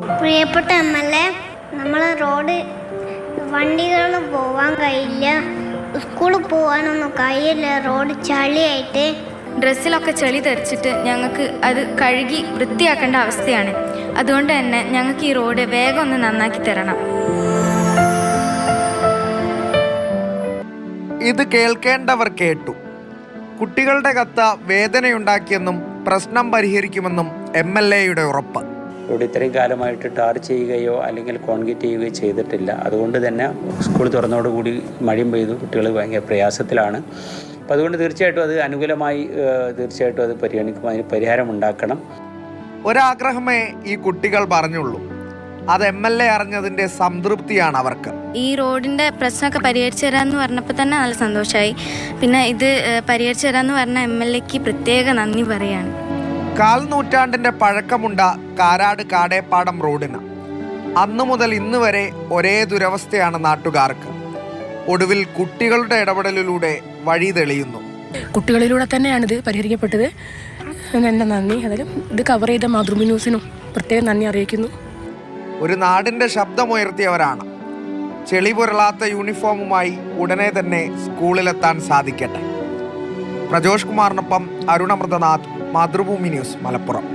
പ്രിയപ്പെട്ട MLA, നമ്മൾ road വണ്ടികൾ പോവാൻ കഴിയില്ല, സ്കൂളിൽ പോകാനൊന്നും കഴിയില്ല. റോഡ് ചളിയായിട്ട് ഡ്രസ്സിലൊക്കെ ചെളി തെറിച്ചിട്ട് ഞങ്ങൾക്ക് അത് കഴുകി വൃത്തിയാക്കേണ്ട അവസ്ഥയാണ്. അതുകൊണ്ട് തന്നെ ഞങ്ങൾക്ക് ഈ റോഡ് വേഗം ഒന്ന് നന്നാക്കി തരണം. ഇത് കേൾക്കേണ്ടവർ കേട്ടു. കുട്ടികളുടെ കത്ത് വേദനയുണ്ടാക്കിയെന്നും പ്രശ്നം പരിഹരിക്കുമെന്നും MLAയുടെ ഉറപ്പ്. റോഡ് ഇത്രയും കാലമായിട്ട് ടാർ ചെയ്യുകയോ അല്ലെങ്കിൽ കോൺക്രീറ്റ് ചെയ്യുകയോ ചെയ്തിട്ടില്ല. അതുകൊണ്ട് തന്നെ സ്കൂൾ തുറന്നതോടുകൂടി മഴയും പെയ്തു, കുട്ടികൾ ഭയങ്കര പ്രയാസത്തിലാണ്. അപ്പോൾ അതുകൊണ്ട് തീർച്ചയായിട്ടും അത് അനുകൂലമായി തീർച്ചയായിട്ടും അത് പരിഗണിക്കും, അതിന് പരിഹാരമുണ്ടാക്കണം. ഒരാഗ്രഹമേ ഈ കുട്ടികൾ പറഞ്ഞുള്ളൂ. അത് MLA അറിഞ്ഞതിൻ്റെ സംതൃപ്തിയാണ് അവർക്ക്. ഈ റോഡിൻ്റെ പ്രശ്നമൊക്കെ പരിഹരിച്ചു തരാമെന്ന് പറഞ്ഞപ്പോൾ തന്നെ നല്ല സന്തോഷമായി. പിന്നെ ഇത് പരിഹരിച്ചു തരാമെന്ന് പറഞ്ഞ MLAക്ക് പ്രത്യേക നന്ദി പറയാണ്. 1/4 നൂറ്റാണ്ടിൻ്റെ പഴക്കമുണ്ട കാരാട് കാടേപ്പാടം റോഡിന് അന്നു മുതൽ ഇന്ന് വരെ ഒരേ ദുരവസ്ഥയാണ് നാട്ടുകാർക്ക്. ഒടുവിൽ കുട്ടികളുടെ ഇടപെടലിലൂടെ വഴി തെളിയുന്നു. കുട്ടികളിലൂടെ തന്നെയാണിത് പരിഹരിക്കപ്പെട്ടത്. എൻ്റെ നന്ദി. അതിലും ഇത് കവർ ചെയ്ത മാതൃഭൂമി ന്യൂസിനും പ്രത്യേകം നന്ദി അറിയിക്കുന്നു. ഒരു നാടിൻ്റെ ശബ്ദമുയർത്തിയവരാണ്. ചെളി പുരളാത്ത യൂണിഫോമുമായി ഉടനെ തന്നെ സ്കൂളിലെത്താൻ സാധിക്കട്ടെ. പ്രജോഷ് കുമാറിനൊപ്പം അരുണമൃതനാഥ്, മാതൃഭൂമി ന്യൂസ്, മലപ്പുറം.